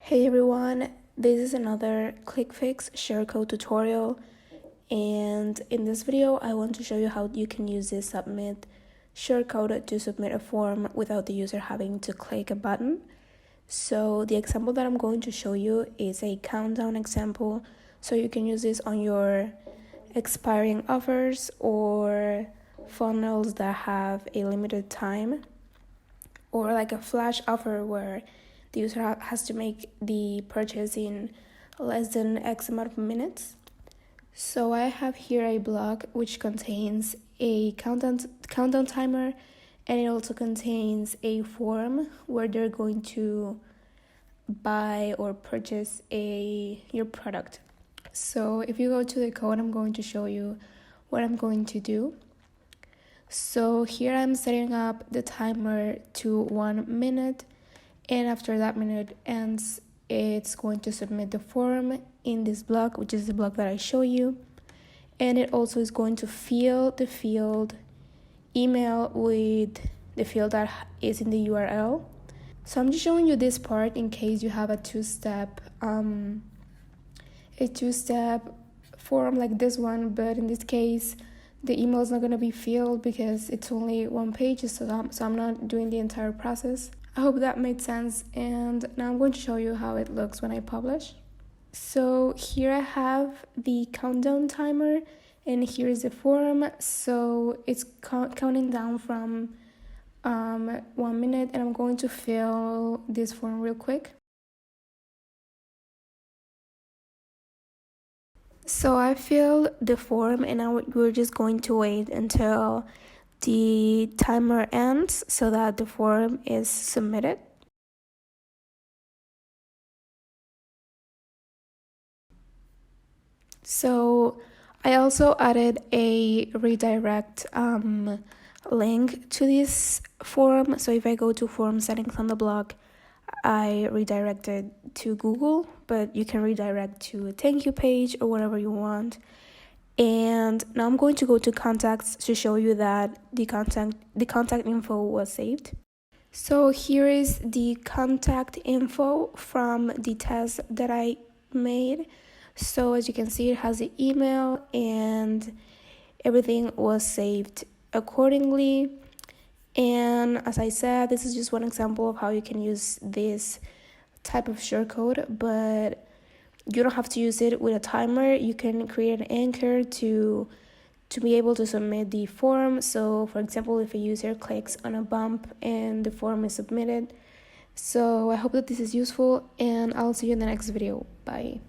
Hey everyone, this is another ClickFix share-code tutorial, and in this video I want to show you how you can use this submit share-code to submit a form without the user having to click a button. So the example that I'm going to show you is a countdown example, so you can use this on your expiring offers or funnels that have a limited time, or like a flash offer where the user has to make the purchase in less than X amount of minutes. So I have here a block which contains a countdown timer, and it also contains a form where they're going to buy or purchase your product. So if you go to the code, I'm going to show you what I'm going to do. So here I'm setting up the timer to 1 minute, and after that minute ends, it's going to submit the form in this block, which is the block that I show you. And it also is going to fill the field email with the field that is in the URL. So I'm just showing you this part in case you have a two-step form like this one, but in this case the email is not going to be filled because it's only one page, so I'm not doing the entire process. I hope that made sense, and now I'm going to show you how it looks when I publish. So here I have the countdown timer, and here is the form. So it's counting down from 1 minute, and I'm going to fill this form real quick. So I filled the form, and now we're just going to wait until the timer ends so that the form is submitted. So I also added a redirect link to this form. So if I go to form settings on the blog, I redirected to Google, but you can redirect to a thank you page or whatever you want. And now I'm going to go to contacts to show you that the contact info was saved. So here is the contact info from the test that I made. So as you can see, it has the email and everything was saved accordingly. And as I said, this is just one example of how you can use this type of share-code, but you don't have to use it with a timer. You can create an anchor to be able to submit the form. So for example, if a user clicks on a bump and the form is submitted. So I hope that this is useful, and I'll see you in the next video. Bye.